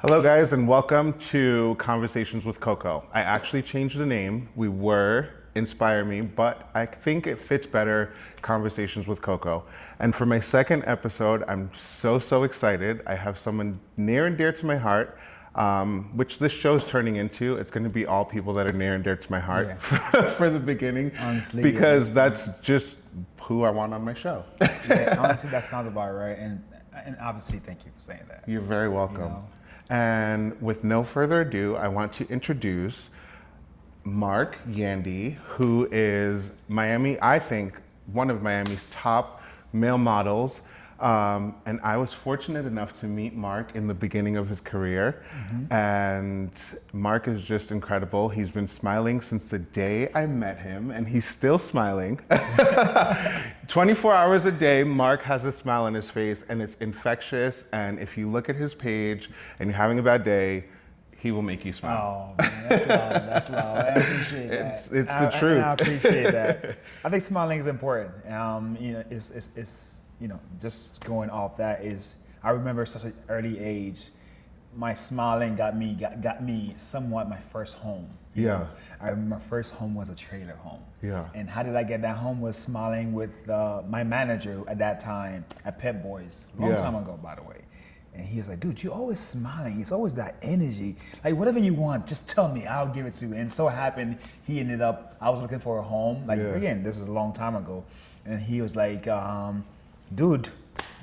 Hello, guys, and welcome to Conversations with Coco. I actually changed the name. We were Inspire Me, but I think it fits better, Conversations with Coco. And for my second episode, I'm so excited. I have someone near and dear to my heart, which this show is turning into. It's going to be all people that are near and dear to my heart for the beginning, Honestly, because that's just who I want on my show. Yeah, honestly, that sounds about right. And obviously, thank you for saying that. You're very welcome. You know? And with no further ado, I want to introduce Marc Yandy, who is I think, one of Miami's top male models. And I was fortunate enough to meet Marc in the beginning of his career. And Marc is just incredible. He's been smiling since the day I met him, and he's still smiling. 24 hours a day, Marc has a smile on his face, and it's infectious. And if you look at his page and you're having a bad day, he will make you smile. Oh man, that's love. That's love. I appreciate that. It's the truth. I appreciate that. I think smiling is important. It's just going off that is. I remember such an early age. My smiling got me somewhat my first home. You know? I remember my first home was a trailer home. Yeah. And how did I get that home? Was smiling with my manager at that time at Pep Boys, long time ago, by the way. And he was like, dude, you're always smiling. It's always that energy. Like, whatever you want, just tell me. I'll give it to you. And so happened, I was looking for a home. Like, again, this is a long time ago. And he was like, dude,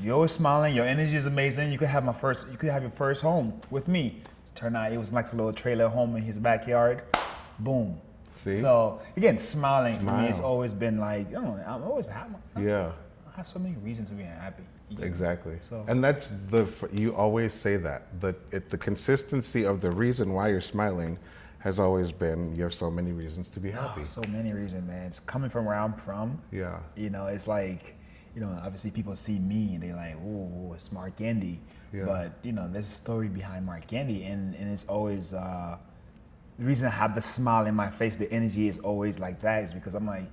you're always smiling. Your energy is amazing. You could have your first home with me. It turned out it was like a little trailer home in his backyard. Boom. See? So, again, smiling for me has always been like, I'm always happy. Yeah. I have so many reasons to be happy. Exactly. So. And that's you always say that. The consistency of the reason why you're smiling has always been, you have so many reasons to be happy. Oh, so many reasons, man. It's coming from where I'm from. Yeah. It's like, obviously people see me and they're like, oh, it's Marc Yandy. Yeah. But, there's a story behind Marc Yandy, and it's always, the reason I have the smile in my face, the energy is always like that is because I'm like,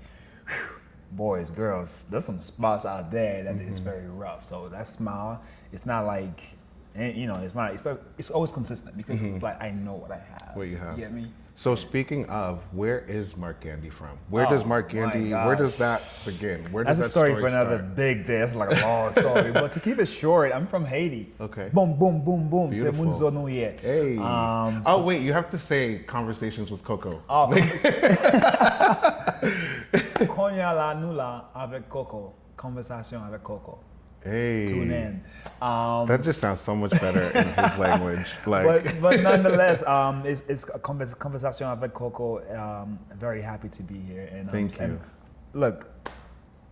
whew, boys, girls, there's some spots out there that is very rough. So that smile, it's not like, it's always consistent because it's like I know what I have. What you have. You get me? So speaking of, where is Marc Yandy from? Where does Marc Yandy, where does that begin? Where does That's that a story for another big day. That's like a long story. But to keep it short, I'm from Haiti. Okay. Boom, boom, boom, boom. C'est Beautiful. mon zonouye. Hey. Oh wait, you have to say Conversations with Coco. Oh. Konya la nula avec Coco. Conversation avec Coco. Hey. Tune in. That just sounds so much better in his language. Like. But nonetheless, it's a conversation avec Coco. Very happy to be here. And Thank you. And look,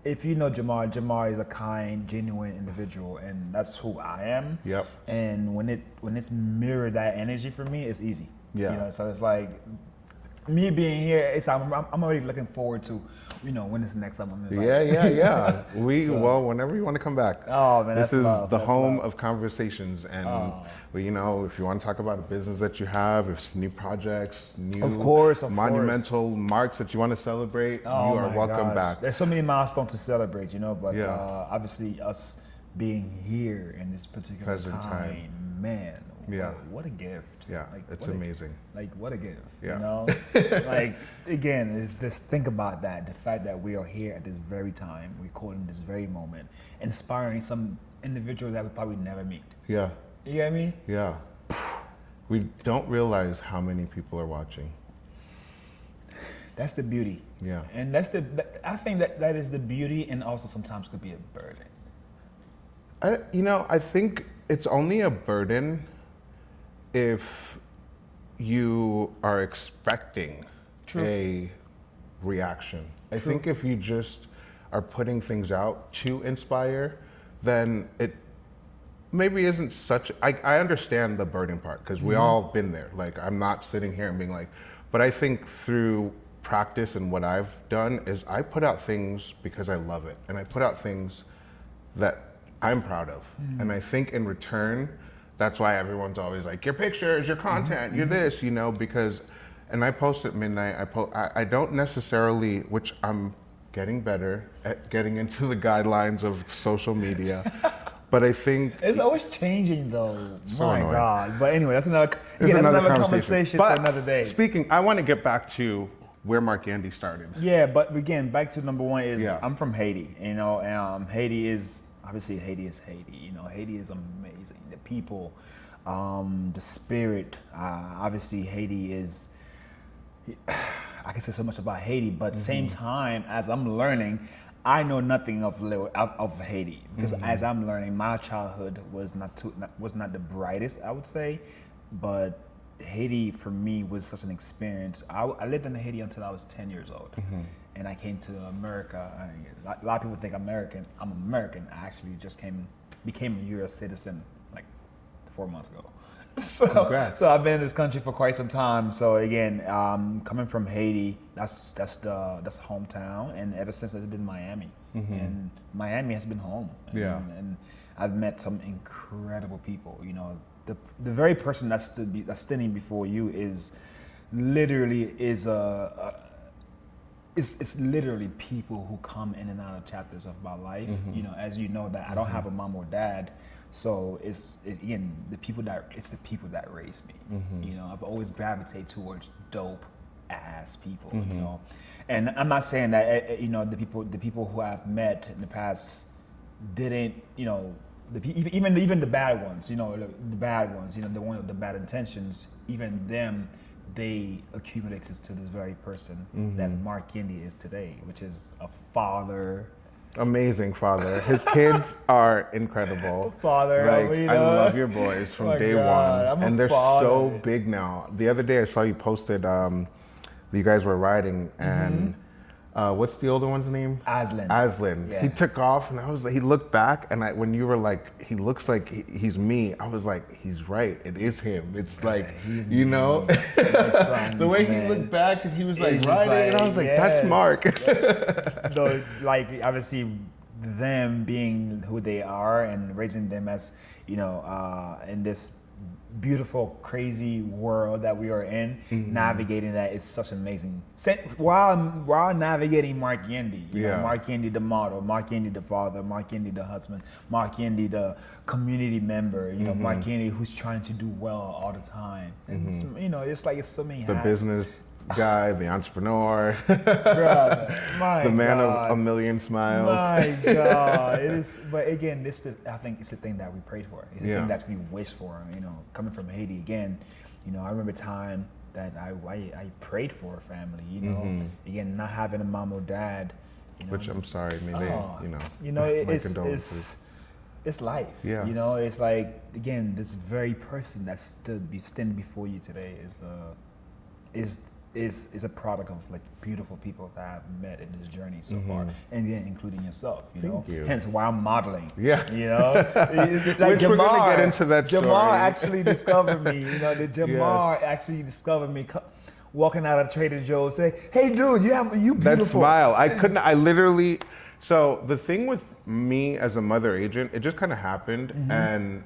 if you know Jamar is a kind, genuine individual, and that's who I am. Yep. And when it's mirrored that energy for me, it's easy. Yeah. So it's like me being here. I'm already looking forward to. When is the next album? Yeah. Whenever you want to come back. Oh man, this is love. the That's home love. of conversations, and if you want to talk about a business that you have, if it's new projects, new of monumental marks that you want to celebrate, you are welcome back. There's so many milestones to celebrate, but obviously us being here in this particular time, man, what a gift. Yeah, it's amazing. What a gift. Yeah. Again, it's this, think about that. The fact that we are here at this very time, recording this very moment, inspiring some individuals that we probably never meet. Yeah. You get me? Yeah. We don't realize how many people are watching. That's the beauty. Yeah. And I think that is the beauty, and also sometimes could be a burden. I think it's only a burden if you are expecting a reaction. I think if you just are putting things out to inspire, then it maybe isn't such. I understand the burden part because we all been there. Like, I'm not sitting here and being like, but I think through practice and what I've done is I put out things because I love it, and I put out things that I'm proud of. And I think in return, that's why everyone's always like, your pictures, your content, you're this, because, and I post at midnight, I don't necessarily, which I'm getting better at getting into the guidelines of social media, But I think It's always changing though. So My annoying. God. But anyway, that's another it's conversation for But another day. speaking, I want to get back to where Marc Yandy started. Yeah, but again, back to number one is Yeah. I'm from Haiti. You know, Haiti is obviously Haiti is Haiti. You know, Haiti is amazing. The people, the spirit. Obviously, Haiti is. I can say so much about Haiti, but same time as I'm learning, I know nothing of Haiti because as I'm learning, my childhood was not the brightest, I would say, but Haiti for me was such an experience. I lived in Haiti until I was 10 years old, and I came to America. A lot of people think American. I'm American. I actually just became a U.S. citizen like 4 months ago. So I've been in this country for quite some time. So again, coming from Haiti, that's hometown, and ever since it's been Miami, and Miami has been home. And I've met some incredible people. You know, the very person that's standing before you is literally it's literally people who come in and out of chapters of my life. You know, as you know that I don't have a mom or dad. So again the people that raised me. You know, I've always gravitated towards dope ass people. You know, and I'm not saying that you know the people who I've met in the past didn't, you know, even the bad ones. You know, the bad ones. You know, the one with the bad intentions. Even them, they accumulated to this very person that Marc Yandy is today, which is a father. Amazing father. His kids are incredible. Father, like, you I know? love your boys from My day God, one, I'm a and they're father. so big now. The other day I saw you posted you guys were riding, and what's the older one's name? Aslan. Yeah. He took off, and I was like, he looked back, and when you were like, he looks like he's me, I was like, he's right. It is him. It's like, he's you know, the way he looked back, and he was like riding, and I was like, that's Marc. Though, like obviously, them being who they are and raising them as, you know, in this beautiful, crazy world that we are in, navigating that is such amazing. While navigating Marc Yandy, you know, Marc Yandy the model, Marc Yandy the father, Marc Yandy the husband, Marc Yandy the community member, you know, Marc Yandy who's trying to do well all the time. And it's, you know, it's like it's so many The hats. business guy, the entrepreneur, Bruh, my the man God. of a million smiles. My God, it is. But again, I think it's the thing that we prayed for. It's the thing that we wish for. You know, coming from Haiti again, you know, I remember a time that I prayed for a family. You know, again, not having a mom or dad. You know, Which I'm sorry, I mean, my condolences. It's life. Yeah. You know, it's like again, this very person that standing before you today is a product of like beautiful people that I've met in this journey so far, and then including yourself. Thank you. Hence why I'm modeling. Yeah. You know, Which we're gonna get into that story. Jamar actually discovered me. You know, Jamar actually discovered me. Walking out of Trader Joe's, say, "Hey, dude, you beautiful." That smile, I literally. So the thing with me as a mother agent, it just kind of happened, and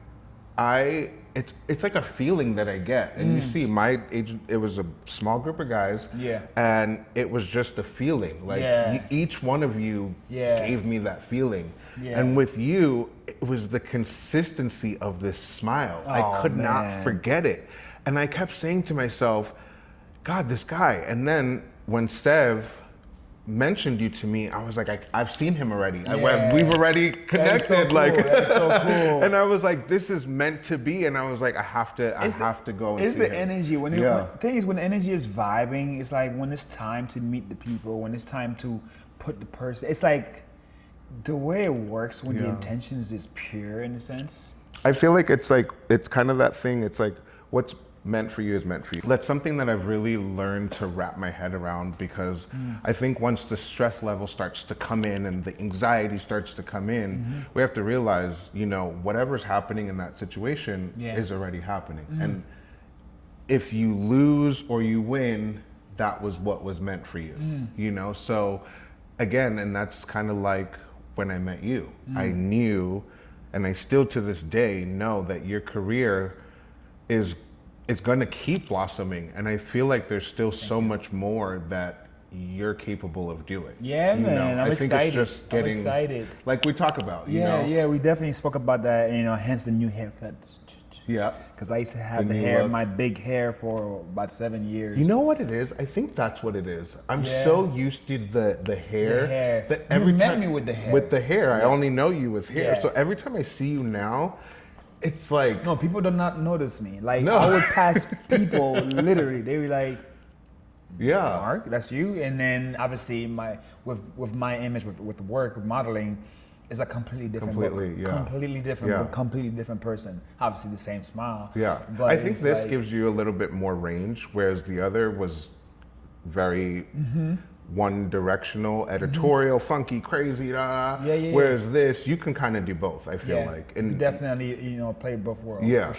it's like a feeling that I get. And you see, my agent, it was a small group of guys, and it was just a feeling. Like each one of you gave me that feeling. And with you, it was the consistency of this smile. I could not forget it. And I kept saying to myself, God, this guy. And then when Sev mentioned you to me, I was like, I've seen him already. We've already connected. That is so cool. Like, that's so cool. and I was like, this is meant to be. And I was like, I have to go and see It's the him. energy. When the thing is, when the energy is vibing, it's like when it's time to meet the people, when it's time to put the person. It's like the way it works when the intentions is pure in a sense. I feel like it's kind of that thing. It's like what's meant for you is meant for you. That's something that I've really learned to wrap my head around, because I think once the stress level starts to come in and the anxiety starts to come in, we have to realize, you know, whatever's happening in that situation is already happening. And if you lose or you win, that was what was meant for you, you know? So again, and that's kind of like when I met you, I knew, and I still to this day know that your career is going to keep blossoming, and I feel like there's still so much more that you're capable of doing. Yeah, you man, know? I'm I think excited. it's just getting, I'm excited. like we talk about, you Yeah, know? yeah, we definitely spoke about that, hence the new haircut. Yeah. Because I used to have The the new hair, look. my big hair for about 7 years. You know what it is? I think that's what it is. I'm Yeah. so used to the hair. The hair. That You every met time me with the hair. With the hair. I Yeah. only know you with hair. Yeah. So every time I see you now, it's like, No, people do not notice me. Like, No. I would pass people, literally, they were like, yeah. Mark, that's you. And then obviously with my image with work, with modeling, is a completely different Completely, look. yeah. Completely different, Yeah. but completely different person. Obviously the same smile. Yeah. But I think it's this like- gives you a little bit more range, whereas the other was very one directional, editorial, funky, crazy, Yeah, yeah, whereas this, you can kind of do both, I feel yeah, like. you definitely play both worlds. Yeah.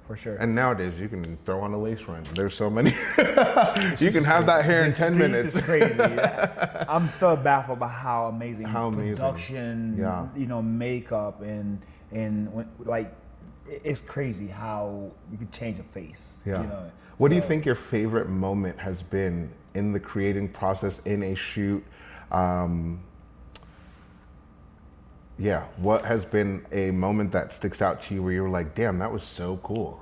For sure. And nowadays, you can throw on a lace front. There's so many. You can have that hair in The 10 streets minutes. is crazy. I'm still baffled by how amazing Amazing. production, Yeah. makeup and like it's crazy how you could change a face. Yeah. What do you So- think your favorite moment has been in the creating process, in a shoot? Yeah, what has been a moment that sticks out to you where you were like, damn, that was so cool?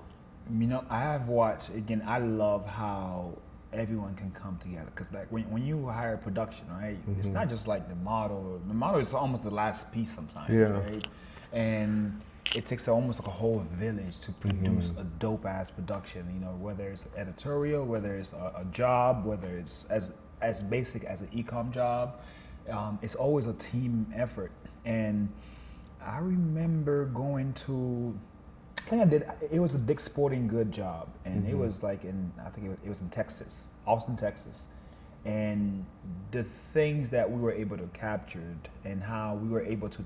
I have watched, again, I love how everyone can come together. Because like when you hire production, right, it's not just like the model. The model is almost the last piece sometimes, Yeah. right? And it takes almost like a whole village to produce a dope ass production, whether it's editorial, whether it's a job, whether it's as basic as an e-com job. It's always a team effort. And I remember going to, I think I did, it was a Dick's Sporting Good job. And it was like I think it was in Texas, Austin, Texas. And the things that we were able to capture and how we were able to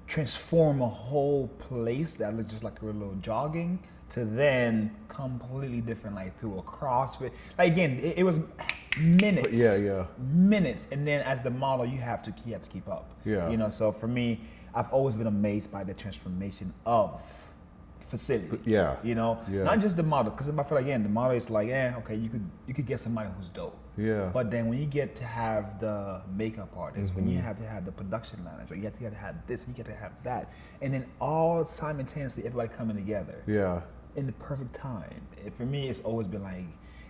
transform a whole place that looked just like a little jogging to then completely different, like through a CrossFit. Like again, it was minutes. Yeah. Minutes, and then as the model, you have to keep up. Yeah. So for me, I've always been amazed by the transformation of facilities. Yeah. Not just the model, because I feel like again, the model is like, okay, you could get somebody who's dope. Yeah. But then when you get to have the makeup artist, when you have to have the production manager, you have to have this, you get to have that, and then all simultaneously, everybody coming together. Yeah. In the perfect time. For me, it's always been like,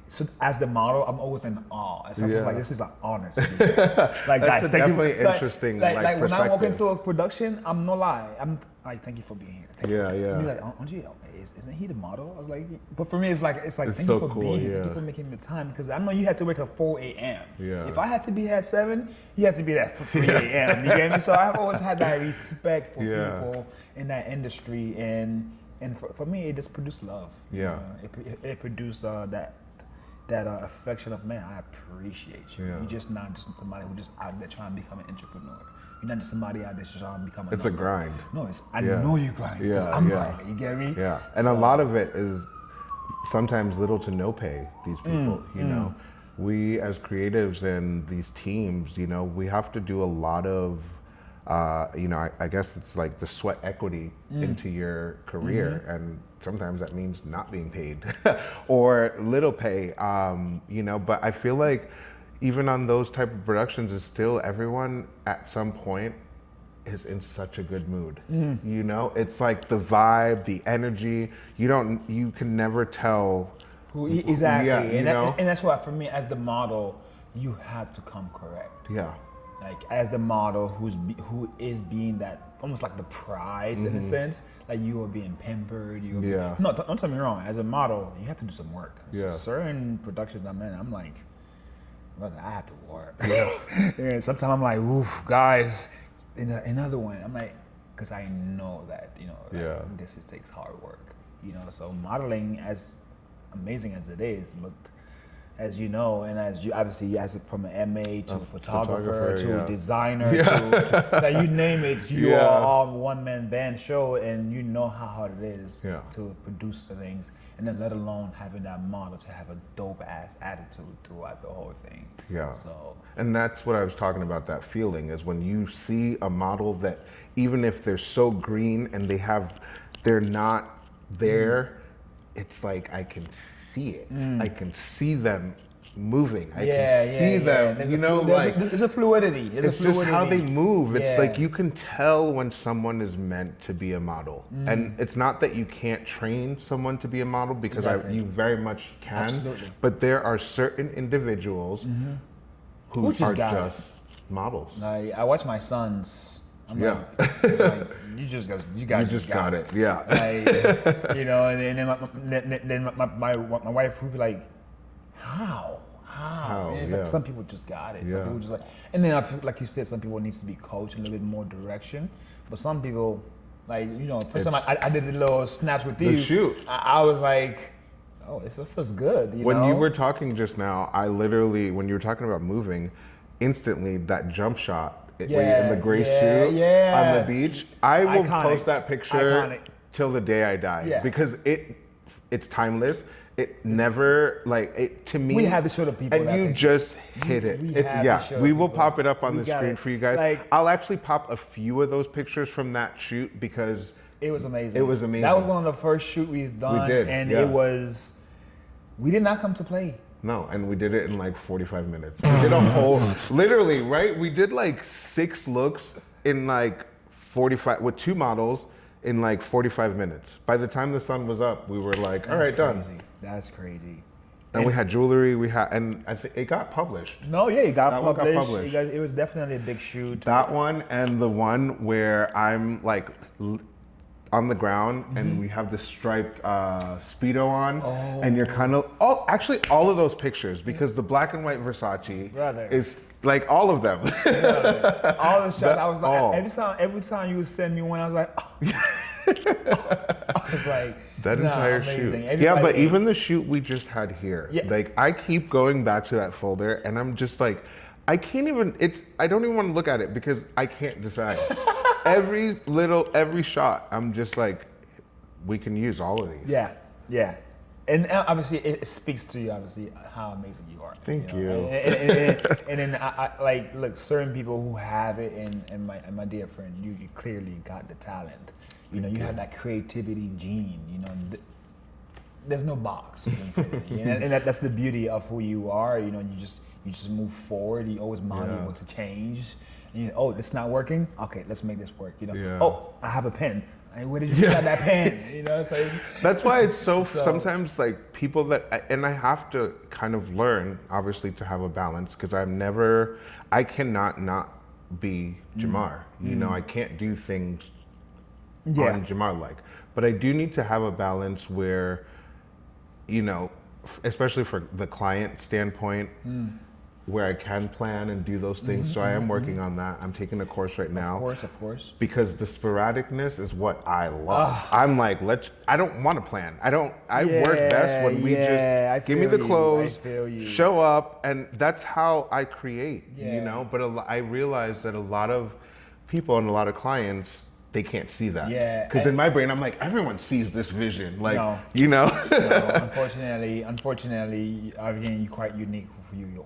so as the model, I'm always in awe. So I feel like this is an honor to be here. Like, guys, thank definitely you. interesting, Like when I walk perspective. into a production, I'm no lie. I'm like, thank you for being here. Thank you Yeah, for, yeah. Be like, aren't you? Isn't he the model? I was like, but for me, it's like, It's thank so you for cool, being here. yeah. Thank you for making the time, because I know you had to wake up 4 a.m. Yeah. If I had to be here at 7, you had to be there at 3 a.m. You get me? So I've always had that respect for people in that industry, and for me, it just produced love. Yeah. It produced that affection of, man, I appreciate you. Yeah. You're just not just somebody who just out there trying to become an entrepreneur. You're not just somebody out there just trying to become a It's a number. grind. No, I know you grind because Yeah, I'm yeah. grinding. You get me? Yeah, and a lot of it is sometimes little to no pay, these people, you know. We as creatives and these teams, we have to do a lot of, I guess it's like the sweat equity into your career. And sometimes that means not being paid or little pay, but I feel like even on those type of productions, is still everyone at some point is in such a good mood. It's like the vibe, the energy. You can never tell. Exactly. Yeah, and that's why for me, as the model, you have to come correct. Yeah. Like as the model who is being that almost like the prize in a sense, like you are being pampered. No, don't tell me wrong. As a model, you have to do some work. Yeah. So certain productions I'm in, I'm like, brother, I have to work. Yeah. And sometimes I'm like, oof, guys. Another one, I'm like, because I know that this takes hard work. So modeling, as amazing as it is, looked, as you know, and as you obviously, from an MA to photographer to designer to like, you name it, you are all one-man band show, and you know how hard it is to produce the things, and then let alone having that model to have a dope ass attitude throughout the whole thing. Yeah. So, and that's what I was talking about, that feeling is when you see a model that even if they're so green and they're not there, it's like I can see it. I can see them moving. I can see them. There's you a know, there's there's a fluidity. There's it's a fluidity. just how they move. It's Yeah. like you can tell when someone is meant to be a model, and it's not that you can't train someone to be a model because Exactly. you very much can. Absolutely. But there are certain individuals who just are got it. just models. Like, I watch my sons. I'm Yeah. it's like, you guys just got it. Yeah. Like, you know, and then my wife would be like, how? And it's Yeah. like some people just got it. Some Yeah. people just like, and then I feel like you said, some people needs to be coached a little bit more direction. But some people, like, you know, first time I did the little snaps with you, shoot. I was like, oh, this feels good. You When know? you were talking just now, I literally, when you were talking about moving, instantly that jump shot where you're in the gray suit on the yes. beach, I will Iconic. post that picture Iconic. till the day I die Yeah. because it's timeless. It never to me. We have to show the people and that you picture. just hit it. We It's, have yeah, to show we will people. pop it up on We the got screen it. for you guys. Like, I'll actually pop a few of those pictures from that shoot because it was amazing. It was amazing. That was one of the first shoot we've done. We did, And yeah. we did not come to play. No, and we did it in like 45 minutes. We did a whole, literally, right? We did like 6 looks in like 45, with 2 models in like 45 minutes. By the time the sun was up, we were like, all right, done. That's crazy. And we had jewelry, and I think it got published. No, yeah, it got That one got published. published. It was definitely a big shoot. That one and the one where I'm like on the ground and we have the striped Speedo on and you're kind of, actually all of those pictures because the black and white Versace Brother. is like all of them. All the shots, I was like, all. every time you would send me one, I was like, I was like, That entire amazing. shoot. Yeah, but even the shoot we just had here, Yeah. like I keep going back to that folder and I'm just like, I don't even want to look at it because I can't decide. every shot, I'm just like, we can use all of these. Yeah. And obviously, it speaks to you, obviously, how amazing you are. Thank know? you. And then, I like, look, certain people who have it, and my dear friend, you clearly got the talent. You know, you have that creativity gene. You know, there's no box you can fit it in. And that's the beauty of who you are. You know, you just move forward. You always malleable to change. And it's not working. Okay, let's make this work. You know, oh, I have a pen. Like, where did you get that pen? You know, so that's why it's so sometimes like people and I have to kind of learn, obviously, to have a balance because I cannot not be Jamar. You know, I can't do things on Jamar like, but I do need to have a balance where, you know, especially for the client standpoint, where I can plan and do those things. So I am working on that. I'm taking a course right now. Of course. Because the sporadicness is what I love. I'm like, I don't want to plan. I work best when we just give me the clothes, show up, and that's how I create, you know? But I realize that a lot of people and a lot of clients, they can't see that. Yeah. Because in my brain, I'm like, everyone sees this vision. Like, No. you know? No, unfortunately, again, you're quite unique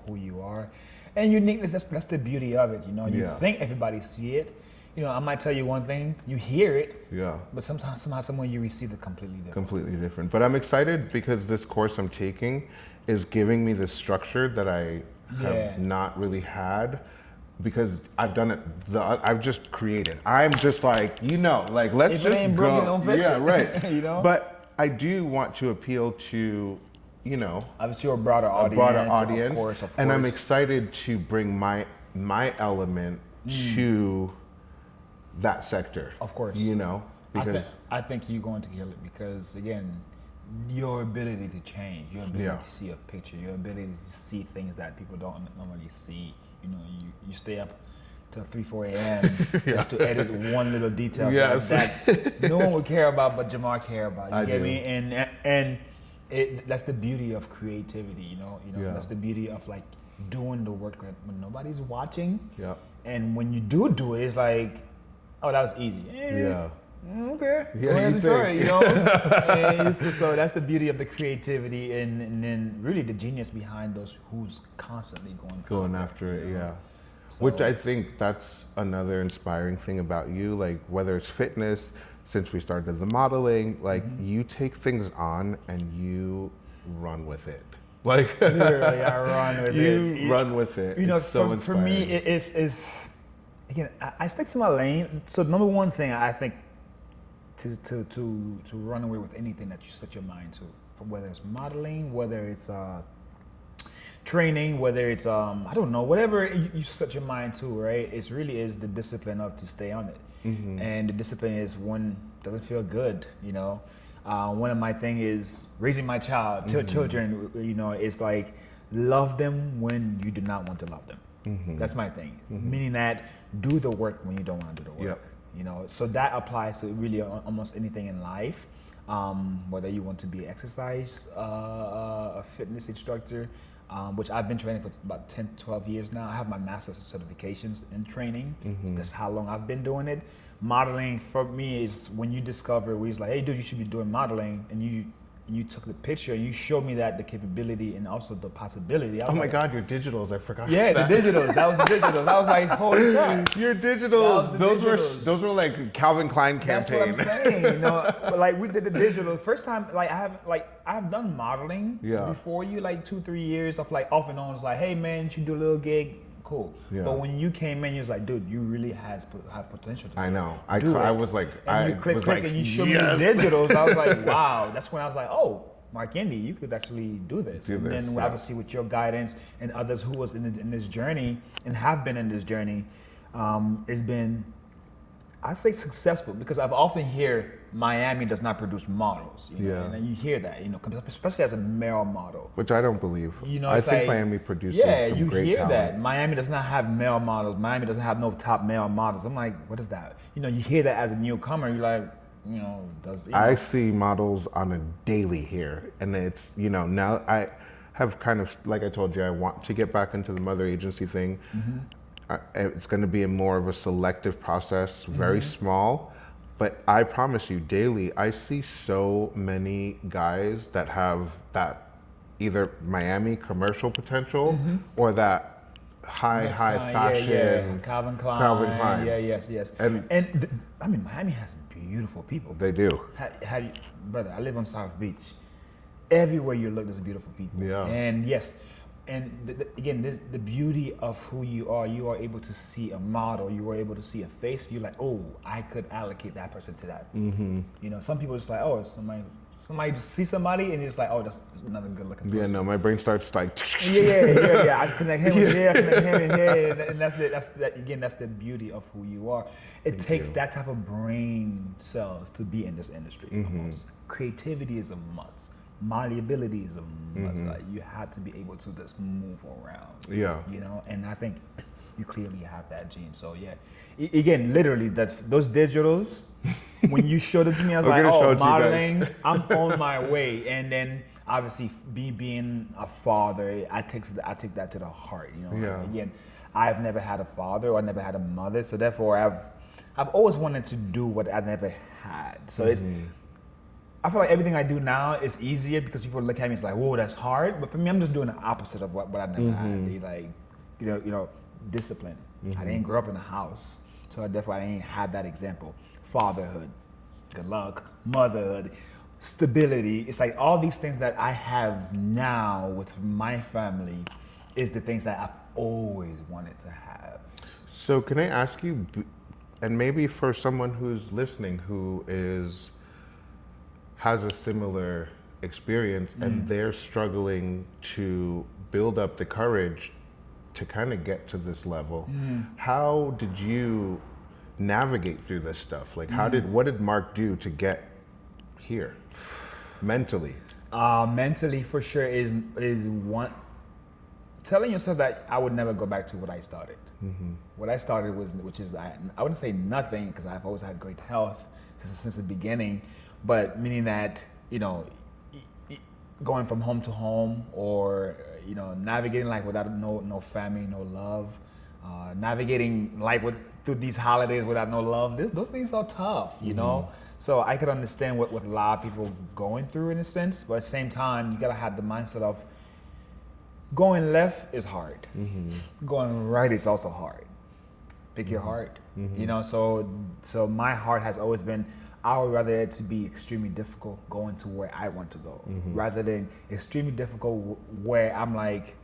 who you are. And uniqueness, that's the beauty of it, you know? You think everybody see it. You know, I might tell you one thing, you hear it. Yeah. But somehow you receive it completely different. Completely different. But I'm excited because this course I'm taking is giving me the structure that I have not really had. Because I've done it, I've just created. I'm just like, like let's if just it ain't go. broken, don't fix yeah, it. right. You know. But I do want to appeal to, obviously a broader audience. Of course. And I'm excited to bring my element to that sector. Of course. Because I think you're going to kill it because again, your ability to change, your ability to see a picture, your ability to see things that people don't normally see. You know, you stay up till 3-4 a.m. just to edit one little detail that no one would care about, but Jamar care about. You get me? And that's the beauty of creativity. You know, that's the beauty of like doing the work when nobody's watching. Yeah. And when you do it, it's like, oh, that was easy. Okay. Go ahead and try it, so that's the beauty of the creativity and then really the genius behind those who's constantly going after it. Yeah. So, which I think that's another inspiring thing about you, like whether it's fitness, since we started the modeling, like you take things on and you run with it. Like Literally, I run with it. you run with it. You know, It's so for me, inspiring. it's again, I stick to my lane. So number one thing I think to run away with anything that you set your mind to, from whether it's modeling, whether it's training, whether it's I don't know, whatever you set your mind to, right? It really is the discipline of to stay on it, and the discipline is when doesn't feel good, you know. One of my thing is raising my children. You know, it's like love them when you do not want to love them. That's my thing. Meaning that do the work when you don't want to do the work. Yep. You know, so that applies to really almost anything in life. Whether you want to be exercise, a fitness instructor, which I've been training for about 10, 12 years now. I have my master's certifications in training. So that's how long I've been doing it. Modeling for me is when you discover where it's like, hey dude, you should be doing modeling, and you took the picture and you showed me that the capability and also the possibility. I was Oh my like, God, your digitals! I forgot. yeah, that. the digitals. That was the digitals. I was like, holy crap. Your That digitals. was the Those digitals. were like Calvin Klein That's campaign. what I'm saying. You know, but like we did the digital first time. Like I've done modeling before you, like 2-3 years of like off and on. It's like, hey man, you should do a little gig. Cool. Yeah. But when you came in, you was like, dude, you really have potential. To I know. do I it. was like, And you click and you showed me the digitals. I was like, wow. That's when I was like, oh, Marc, Yandy, you could actually do this. And then obviously with your guidance and others who was in this journey and have been in this journey, it's been, I say successful, because I've often hear Miami does not produce models. You know? And you hear that, you know, especially as a male model. Which I don't believe. You know, I it's think like, Miami produces yeah, some you great hear talent. that. Miami does not have male models. Miami doesn't have no top male models. I'm like, what is that? You know, you hear that as a newcomer. You're like, you know, I see models on a daily here, and it's, you know, now I have kind of, like I told you, I want to get back into the mother agency thing. It's going to be a more of a selective process, very small, but I promise you, daily, I see so many guys that have that either Miami commercial potential or that high fashion. Yeah. Calvin Klein. Yeah, yes. And I mean, Miami has beautiful people. they do. Brother, I live on South Beach. Everywhere you look, there's beautiful people. Yeah. And yes, and again, the beauty of who you are able to see a model, you are able to see a face, you're like, oh, I could allocate that person to that. You know, some people just like, oh, it's somebody just see somebody and you're just like, oh, that's another good looking person. Yeah, no, my brain starts like. Yeah. I connect him with here, I connect him with here, and that's the beauty of who you are. It takes that type of brain cells to be in this industry. Almost. Creativity is a must. Malleability is a must. Like, you have to be able to just move around. Yeah. You know, and I think you clearly have that gene. So yeah, again, literally, those digitals. When you showed it to me, I was like, oh, modeling. I'm on my way. And then obviously, being a father, I take that to the heart. You know, again, I've never had a father or I never had a mother, so therefore I've always wanted to do what I never had. So it's. I feel like everything I do now is easier because people look at me, it's like, whoa, that's hard. But for me, I'm just doing the opposite of what I never had. They like, you know, discipline. I didn't grow up in a house, so therefore I didn't have that example. Fatherhood, good luck, motherhood, stability. It's like all these things that I have now with my family is the things that I've always wanted to have. So can I ask you, and maybe for someone who's listening who has a similar experience and they're struggling to build up the courage to kind of get to this level, how did you navigate through this stuff? Like, what did Marc do to get here mentally? Mentally, for sure, is one telling yourself that I would never go back to what I started. What I started which is I wouldn't say nothing, because I've always had great health since the beginning, but meaning that, you know, going from home to home, or you know, navigating life without no family, no love, navigating life through these holidays without no love. Those things are tough, you know. So I could understand what a lot of people going through in a sense, but at the same time, you gotta have the mindset of going left is hard, going right is also hard. Pick your heart, you know. So my heart has always been, I would rather it to be extremely difficult going to where I want to go, rather than extremely difficult where I'm like,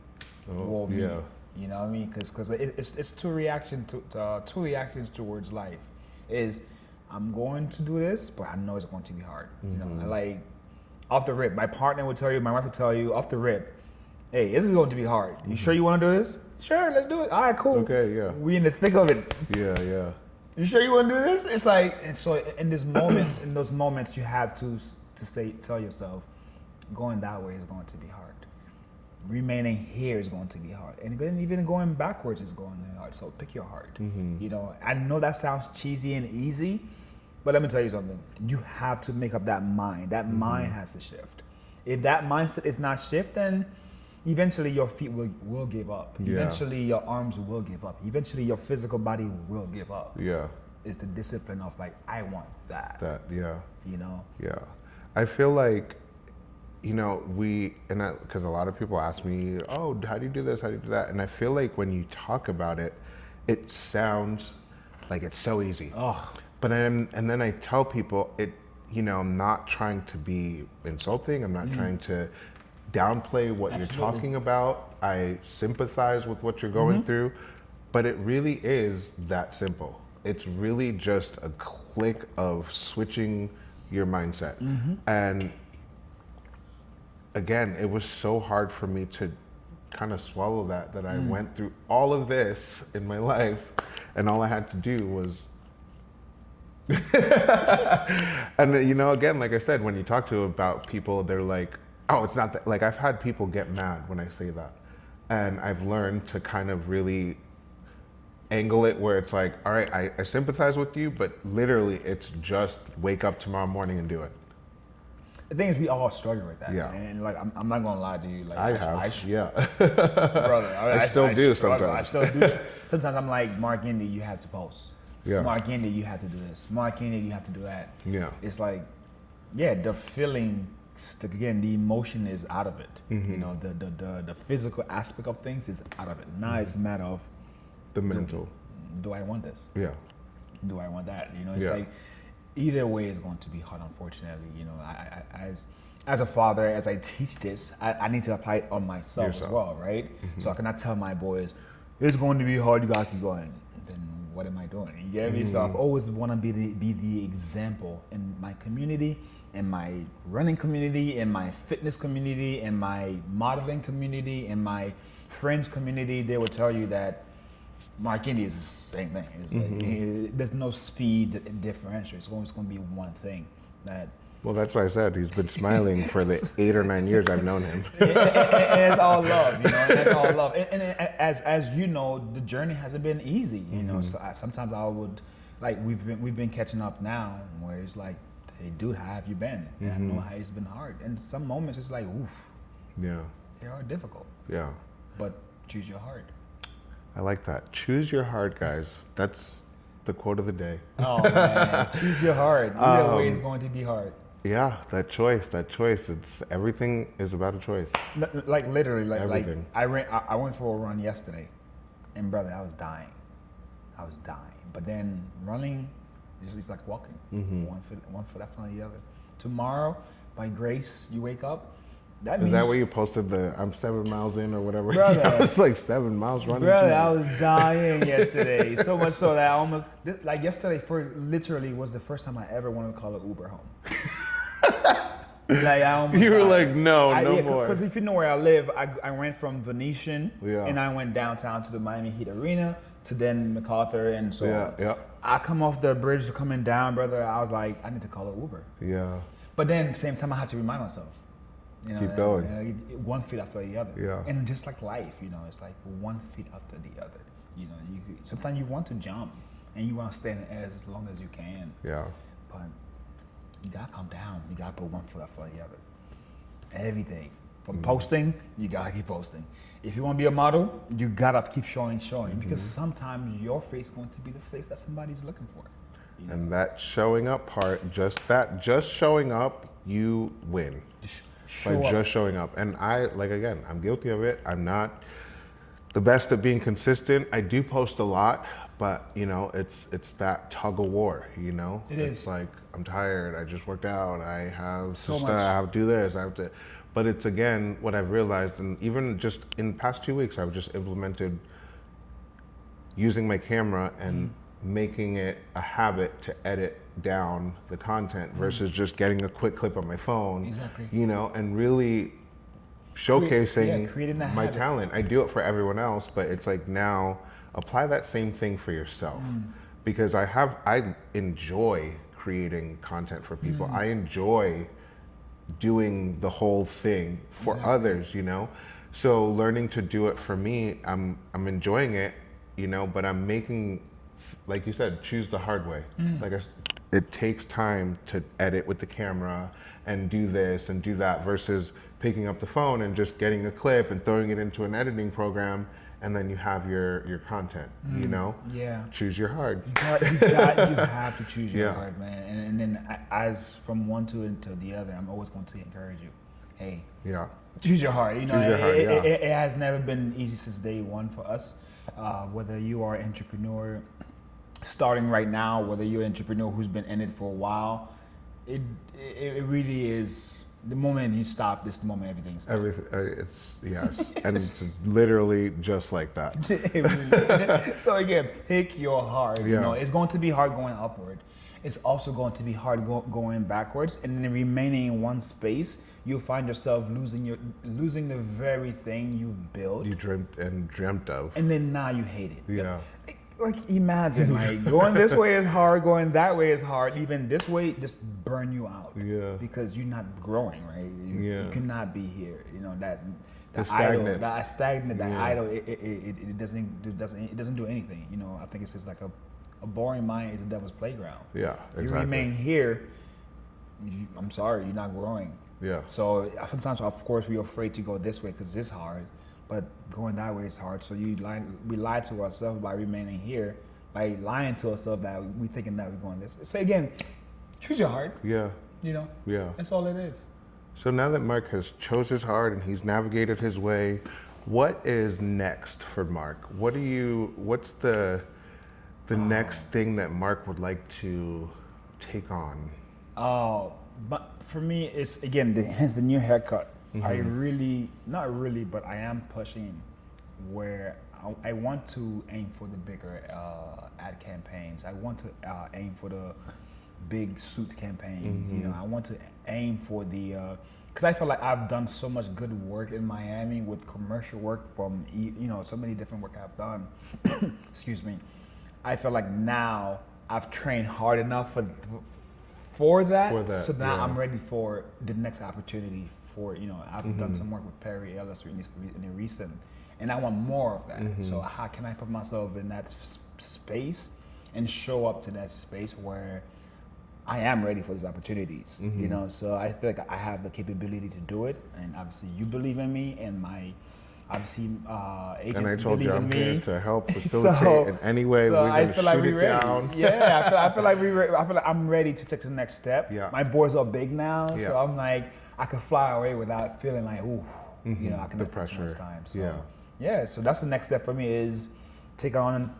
whoa, me. yeah. You know what I mean? Because it's two reactions towards life. Is I'm going to do this, but I know it's going to be hard. You know, like off the rip, my partner would tell you, my wife would tell you off the rip, hey, this is going to be hard. You sure you want to do this? Sure, let's do it. All right, cool. Okay, yeah. We in the thick of it. Yeah. You sure you want to do this? It's like, and so in those moments, you have to tell yourself, going that way is going to be hard. Remaining here is going to be hard, and even going backwards is going to be hard. So pick your heart. You know, I know that sounds cheesy and easy, but let me tell you something. You have to make up that mind. That mind has to shift. If that mindset is not shifting, eventually your feet will give up. Yeah. Eventually your arms will give up. Eventually your physical body will give up. Yeah. It's the discipline of like, I want that. Yeah. You know? Yeah. I feel like, you know, because a lot of people ask me, oh, how do you do this? How do you do that? And I feel like when you talk about it, it sounds like it's so easy. Oh. But and then I tell people you know, I'm not trying to be insulting. I'm not trying to downplay what you're talking about. I sympathize with what you're going through, but it really is that simple. It's really just a click of switching your mindset. And again, it was so hard for me to kind of swallow that I went through all of this in my life, and all I had to do was and you know, again, like I said, when you talk to about people, they're like, oh, it's not that. Like, I've had people get mad when I say that, and I've learned to kind of really angle it where it's like, all right, I sympathize with you, but literally it's just wake up tomorrow morning and do it. The thing is, we all struggle with that. Yeah. And like, I'm not gonna lie to you. Like, I have, yeah. brother. I still do struggle. sometimes. I still do. Sometimes I'm like, Marc, Yandy, you have to post. Yeah. Marc, Yandy, you have to do this. Marc, Yandy, you have to do that. Yeah. It's like, yeah, the feeling, again, the emotion is out of it. You know, the physical aspect of things is out of it. Now it's a matter of The mental. do I want this? Yeah. Do I want that? You know, it's Yeah. like either way is going to be hard, unfortunately. You know, as a father, as I teach this, I need to apply it on myself as well, right? So I cannot tell my boys, it's going to be hard, you gotta keep going. Then what am I doing? You get me? So I always want to be the example in my community, in my running community, in my fitness community, in my modeling community, in my friends community. They will tell you that Marc Yandy is the same thing. It's like, there's no speed differential. It's always going to be one thing. Well, that's what I said. He's been smiling for the 8 or 9 years I've known him. and it's all love, you know. And it's all love. And as you know, the journey hasn't been easy, you know. So sometimes I would, like, we've been catching up now, where it's like, hey, dude, how have you been? And I know how it's been hard. And some moments it's like, oof. Yeah. They are difficult. Yeah. But choose your heart. I like that. Choose your heart, guys. That's the quote of the day. Oh man, choose your heart. Either way is going to be hard. Yeah, that choice. It's everything is about a choice. Like literally, like Everything. I went for a run yesterday, and brother, I was dying. But then running, it's like walking. One foot after the other. Tomorrow, by grace, you wake up. Is that where you posted the I'm 7 miles in or whatever? Brother, I was like 7 miles running. Brother, I was dying yesterday. So much so that I almost, like yesterday, literally was the first time I ever wanted to call an Uber home. Like I almost You were died. like, no more. Because if you know where I live, I went from Venetian Yeah. and I went downtown to the Miami Heat Arena to then MacArthur, and so Yeah. I come off the bridge coming down, brother. I was like, I need to call an Uber. Yeah. But then at the same time, I had to remind myself. You know, Keep going. One feet after the other. Yeah. And just like life, you know, it's like 1 feet after the other. You know, sometimes you want to jump and you want to stay in the air as long as you can. Yeah. But you gotta come down. You gotta put 1 foot after the other. Everything. From posting, you gotta keep posting. If you want to be a model, you gotta keep showing. Because sometimes your face is going to be the face that somebody's looking for. You know? And that showing up part, just showing up, you win. Just showing up. And I'm guilty of it. I'm not the best at being consistent. I do post a lot, but you know, it's that tug of war. You know, It's like I'm tired. I just worked out. I have So to much. I have to do this. I have to. But it's again what I've realized, and even just in the past 2 weeks, I've just implemented using my camera and making it a habit to edit down the content versus just getting a quick clip on my phone. Exactly. You know, and really showcasing creating that my habit. talent. I do it for everyone else, but it's like now apply that same thing for yourself because I enjoy creating content for people. I enjoy doing the whole thing for others, you know. So learning to do it for me, I'm enjoying it, you know, but I'm making, like you said, choose the hard way. It takes time to edit with the camera and do this and do that versus picking up the phone and just getting a clip and throwing it into an editing program, and then you have your content, you know? Yeah. Choose your hard. You have to choose your Yeah. heart, man. And then as from one to the other, I'm always going to encourage you. Hey, Yeah. choose your heart. You know, Choose your heart, yeah. it has never been easy since day one for us. Whether you are an entrepreneur starting right now, whether you're an entrepreneur who's been in it for a while, it really is. The moment you stop, this is the moment everything stops. Everything, it's, yes. And it's literally just like that. So again, pick your heart. You Yeah. know, it's going to be hard going upward. It's also going to be hard going backwards, and then remaining in one space, you'll find yourself losing the very thing you've built, You dreamt of. and then now you hate it. Yeah. Like imagine, like going this way is hard, going that way is hard. Even this way just burn you out. Yeah. Because you're not growing, right? You Yeah. cannot be here. You know that stagnant. That stagnant, that Yeah. idle. It doesn't do anything. You know, I think it's just like a boring mind is the devil's playground. Yeah, You exactly. remain here. I'm sorry, you're not growing. Yeah. So sometimes, of course, we're afraid to go this way because it's hard, but going that way is hard. So we lie to ourselves by remaining here, by lying to ourselves that we thinking that we're going this way. So again, choose your heart. Yeah. You know. Yeah. That's all it is. So now that Marc has chose his heart and he's navigated his way, what is next for Marc? What's the next thing that Marc would like to take on? Oh, but for me, it's again hence the new haircut. I really, not really, but I am pushing where I want to aim for the bigger ad campaigns. I want to aim for the big suit campaigns. You know, I want to aim for the because I feel like I've done so much good work in Miami with commercial work from so many different work I've done. Excuse me. I feel like now I've trained hard enough for that. So now yeah. I'm ready for the next opportunity. I've done some work with Perry Ellis in recent, and I want more of that. So how can I put myself in that space and show up to that space where I am ready for these opportunities? You know, so I feel like I have the capability to do it, and obviously you believe in me, and my agents And I believe told you in I'm me. here to help facilitate in any way. So We're I gonna feel like shoot we're it ready. down. Yeah, I feel like I'm ready to take the next step. Yeah. My boys are big now, Yeah. so I'm like I can fly away without feeling like ooh, you know, I can The take too much pressure. time. So Yeah. so that's the next step for me is take on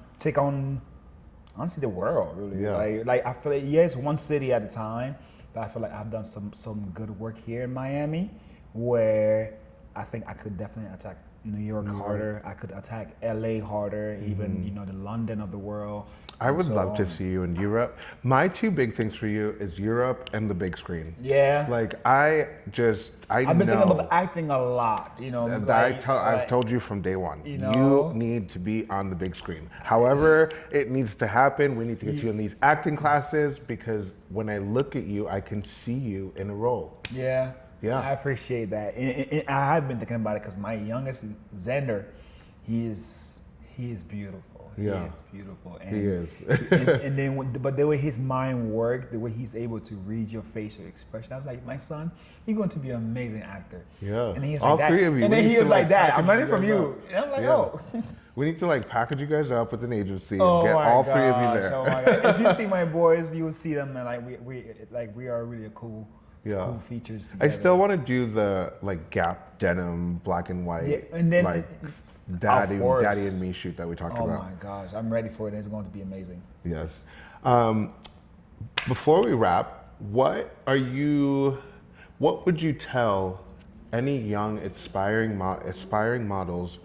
honestly the world really. Yeah. Like I feel like it's one city at a time, but I feel like I've done some good work here in Miami where I think I could definitely attack New York harder. I could attack LA harder, even the London of the world. I would So, love to see you in Europe. My two big things for you is Europe and the big screen. Yeah. Like I've been thinking about acting a lot, you know. I've told you from day one. You know? You need to be on the big screen. However, it needs to happen. We need to get you in these acting classes because when I look at you, I can see you in a role. Yeah. Yeah. I appreciate that. And I have been thinking about it because my youngest, Xander, he is beautiful. Yeah. He is beautiful. And, He is. and then, but the way his mind works, the way he's able to read your facial expression, I was like, my son, you're going to be an amazing actor. Yeah. And he was All like three that. of you. And We then need he to, was like that. I'm package learning from guys you. up. And I'm like, Yeah. oh. We need to package you guys up with an agency and Oh get my all three of you gosh, there. Oh my God. If you see my boys, you will see them and we are really a cool features I together. still want to do the Gap denim, black and white, Yeah, and then Daddy course. and Me shoot that we talked Oh about. my gosh, I'm ready for it. It's going to be amazing. Yes. Before we wrap, what would you tell any young aspiring models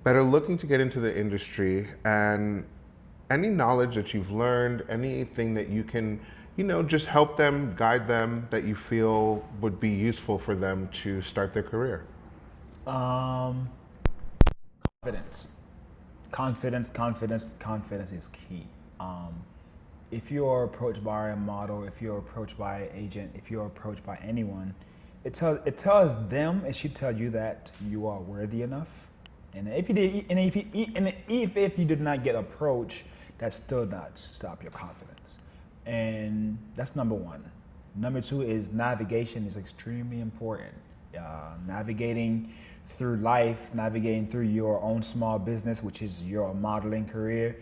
that are looking to get into the industry, and any knowledge that you've learned, anything that you can, just help them, guide them, that you feel would be useful for them to start their career? Confidence is key. If you're approached by a model, if you're approached by an agent, if you're approached by anyone, it tells them, it should tell you that you are worthy enough. And if you did not get approached, that still not stop your confidence. And that's number one. Number two is navigation is extremely important. Navigating through life, navigating through your own small business, which is your modeling career,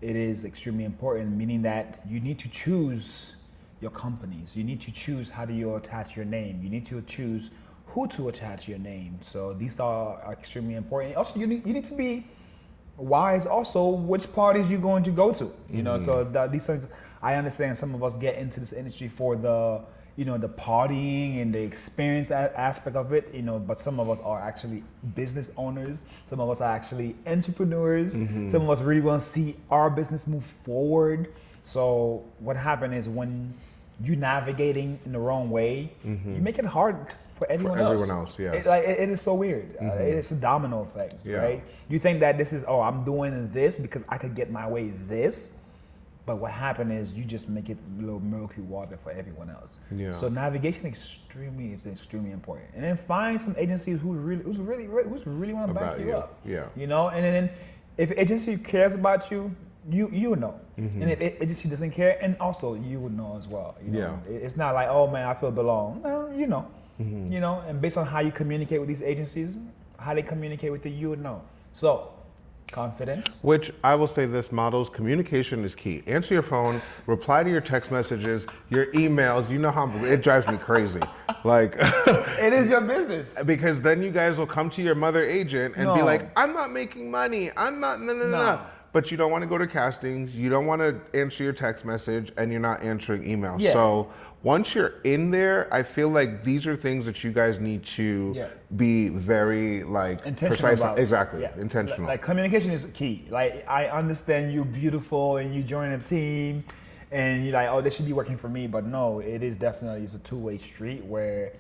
it is extremely important, meaning that you need to choose your companies. You need to choose how do you attach your name. You need to choose who to attach your name. So these are extremely important. Also, you need to be wise also which parties you're going to go to. So these things, I understand some of us get into this industry for the partying and the experience aspect of it, but some of us are actually business owners. Some of us are actually entrepreneurs. Some of us really want to see our business move forward. So what happened is when you navigating in the wrong way, you make it hard for everyone else. Yeah. It is so weird. It's a domino effect, right? You think that this is, I'm doing this because I could get my way this. But what happened is you just make it a little murky water for everyone else. Yeah. So navigation is extremely important. And then find some agencies who really want to back you up. Yeah. And then if agency cares about you, you would know. And if agency doesn't care, and also you would know as well. It's not like, oh man, I feel belong. No, and based on how you communicate with these agencies, how they communicate with you would know. So confidence. Which I will say this, models, communication is key. Answer your phone, reply to your text messages, your emails. You know how it drives me crazy. Like it is your business. Because then you guys will come to your mother agent and be like, I'm not making money. I'm not, no. But you don't want to go to castings. You don't want to answer your text message, and you're not answering emails. Yeah. So once you're in there, I feel like these are things that you guys need to be very intentional precise about. Exactly, intentional. Like communication is key. Like I understand you're beautiful and you join a team, and you're like, oh, this should be working for me. But no, it's a two-way street where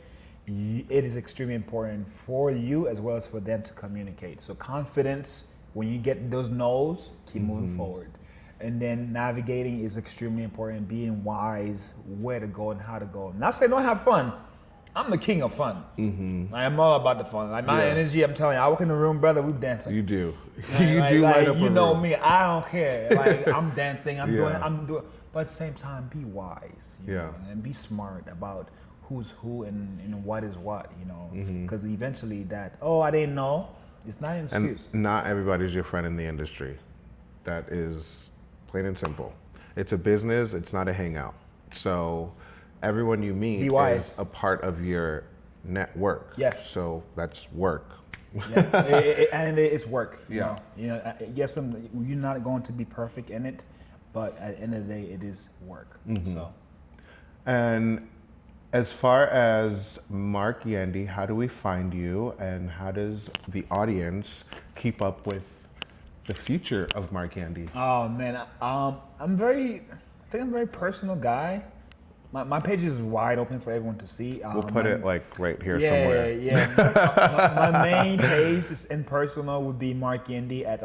it is extremely important for you as well as for them to communicate. So confidence. When you get those no's, keep moving forward. And then navigating is extremely important, being wise, where to go and how to go. Not saying don't have fun. I'm the king of fun. I'm all about the fun. Like my energy, I'm telling you, I walk in the room, brother, we dancing. You do. You do light up you a know room. me, I don't care. Like I'm dancing, I'm doing. But at the same time, be wise. You know, and be smart about who's who and what is what, Because eventually I didn't know. It's not an excuse. And not everybody's your friend in the industry. That is plain and simple. It's a business, it's not a hangout. So everyone you meet is a part of your network. Yeah. So that's work. And it's work. Yes, you're not going to be perfect in it, but at the end of the day, it is work. So. And as far as Marc Yandy, how do we find you, and how does the audience keep up with the future of Marc Yandy? Oh man, I'm a very personal guy. My page is wide open for everyone to see. We'll put it right here somewhere. My main page is in personal would be Marc Yandy at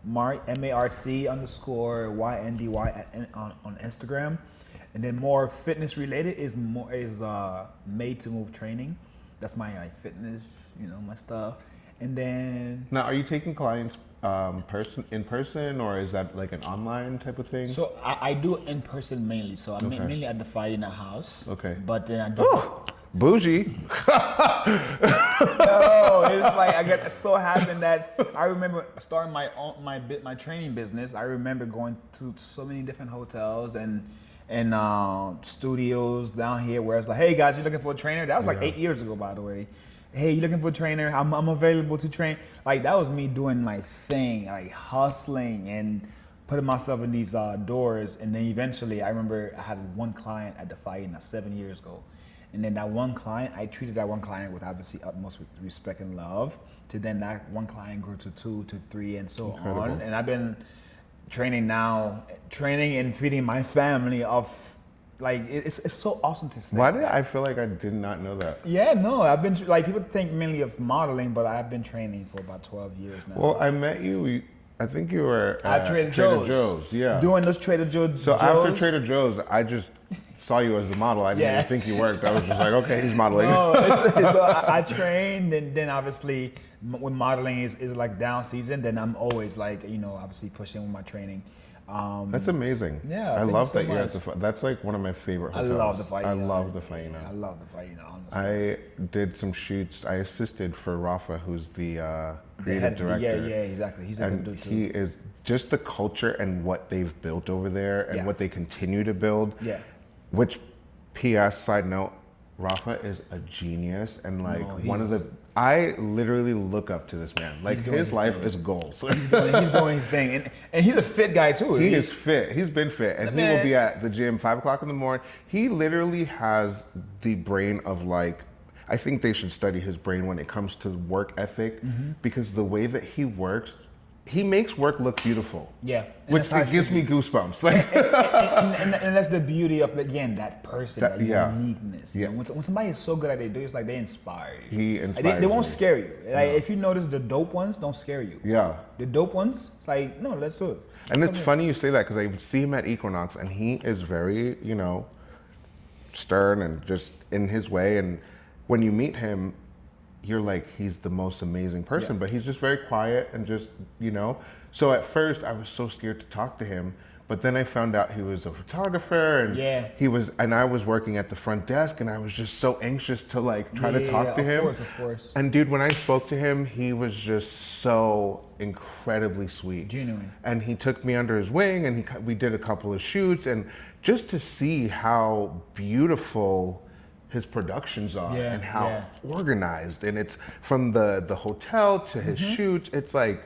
Marc MARC_YNDY on Instagram. And then more fitness related is made to move training. That's my fitness, my stuff. And then now, are you taking clients in person, or is that like an online type of thing? So I do it in person mainly. So I'm mainly at the Fire House. Okay. But then I do. Bougie. No, it's like I get so happened that I remember starting my training business. I remember going to so many different hotels and studios down here where it's like, hey guys, you're looking for a trainer? That was like 8 years ago, by the way. hey, you looking for a trainer? I'm available to train. Like that was me doing my thing, like hustling and putting myself in these doors. And then eventually, I remember I had one client at the fight 7 years ago. And then that one client, I treated that one client with obviously utmost respect and love. To then that one client grew to 2 to 3 and so on. And I've been training and feeding my family off. Like it's so awesome to see. Why did I feel like I did not know that? Yeah, no, I've been like people think mainly of modeling, but I've been training for about 12 years now. Well, I met you. I think you were at Trader Joe's. Yeah, doing those Trader Joe's. So after Trader Joe's, I just saw you as a model. I didn't even think you worked. I was just like, okay, he's modeling. No, so I trained, and then obviously when modeling is like down season, then I'm always like obviously pushing with my training. That's amazing. Yeah, I love that you're at much. the. That's like one of my favorite hotels. I love the fight. I love the fight. I love the fight. Honestly, I did some shoots. I assisted for Rafa, who's the creative director. Yeah, exactly. He's a good dude too. He is just the culture and what they've built over there and what they continue to build. Yeah. Which, P.S. side note, Rafa is a genius and like one of the. I literally look up to this man. Like his life is goals. He's doing his thing, and he's a fit guy too. He is fit. He's been fit, and he will be at the gym 5 o'clock in the morning. He literally has the brain of like. I think they should study his brain when it comes to work ethic, because the way that he works. He makes work look beautiful. Yeah. Which gives me goosebumps. Like, and that's the beauty of, again, that person, that uniqueness. Yeah. When somebody is so good at what they do, it's like they inspire you. He inspires They won't me. scare you. Like, if you notice the dope ones don't scare you. Yeah. The dope ones, it's like, no, let's do it. And it's funny you say that because I see him at Equinox and he is very, stern and just in his way. And when you meet him, you're like, he's the most amazing person, but he's just very quiet and just, So at first I was so scared to talk to him, but then I found out he was a photographer and I was working at the front desk and I was just so anxious to like try to talk to him. Of course. And dude, when I spoke to him, he was just so incredibly sweet. Genuine. And he took me under his wing and we did a couple of shoots and just to see how beautiful his productions are and how organized, and it's from the hotel to his shoots. It's like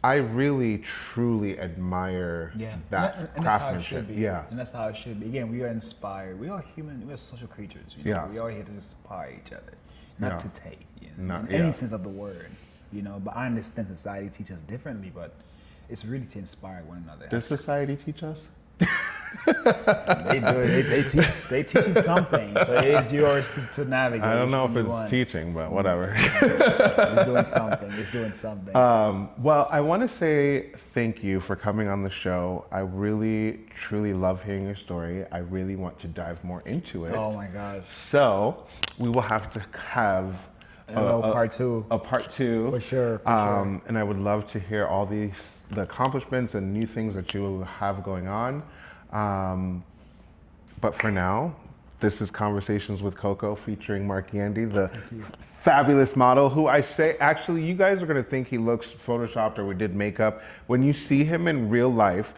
I really truly admire that craftsmanship. And that's how it should be. Again, we are inspired. We are human. We are social creatures. We are here to inspire each other, not to take. In any sense of the word. But I understand society teaches us differently, but it's really to inspire one another. Does society teach us? They do. They teach you something. So it is yours to navigate. I don't know if it's teaching, but whatever. It's doing something. Well, I want to say thank you for coming on the show. I really, truly love hearing your story. I really want to dive more into it. Oh my gosh. So we will have to have a part two. A part two. For sure. And I would love to hear all the accomplishments and new things that you have going on. But for now, this is Conversations with Coco featuring Marc Yandy, the fabulous model who I say, actually, you guys are going to think he looks photoshopped or we did makeup. When you see him in real life,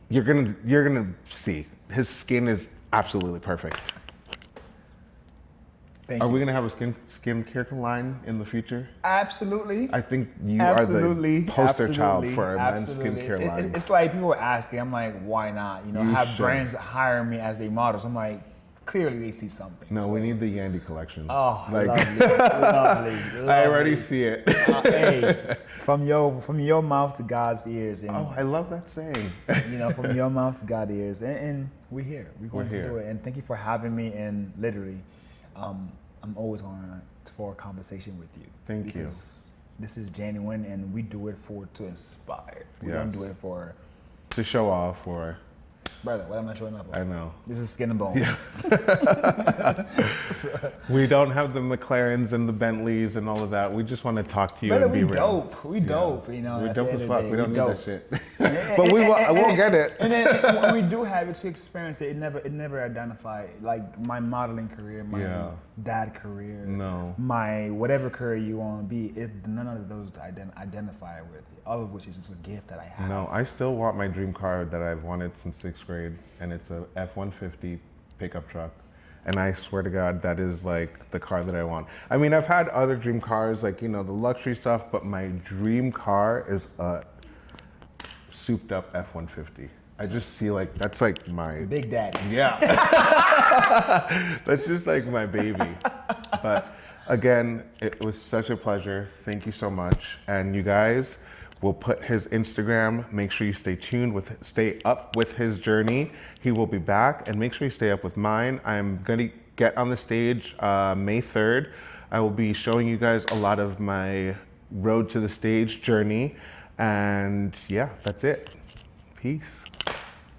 you're gonna see his skin is absolutely perfect. Are we gonna have a skincare line in the future? Absolutely. I think you are the poster child for a men's skincare line. It's like people were asking, I'm like, why not? Have brands hire me as their models. I'm like, clearly they see something. No, we need the Yandy collection. Oh, like, lovely. I already see it. Hey, from your mouth to God's ears. And, I love that saying. From your mouth to God's ears, and we're here. We're going to do it. And thank you for having me. And literally. I'm always going for a conversation with you. Thank you. This is genuine, and we do it to inspire. We don't do it to show off or. Brother, what am I showing up for? I know. This is skin and bone. Yeah. We don't have the McLarens and the Bentleys and all of that. We just want to talk to you and be real. We dope. We're dope as fuck. We don't need that shit. But I won't get it. And then when we do have it to experience it, it never identified like my modeling career, my dad career, my whatever career you want to be. None of those identify with. All of which is just a gift that I have. No, I still want my dream car that I've wanted since 6th grade, and it's a F-150 pickup truck. And I swear to God, that is like the car that I want. I mean, I've had other dream cars, like, you know, the luxury stuff, but my dream car is a souped up F-150. I just see like, that's like my... Big Daddy. Yeah. That's just like my baby. But again, it was such a pleasure. Thank you so much. And you guys, we'll put his Instagram. Make sure you stay up with his journey. He will be back, and make sure you stay up with mine. I'm gonna get on the stage May 3rd. I will be showing you guys a lot of my road to the stage journey. And yeah, that's it. Peace.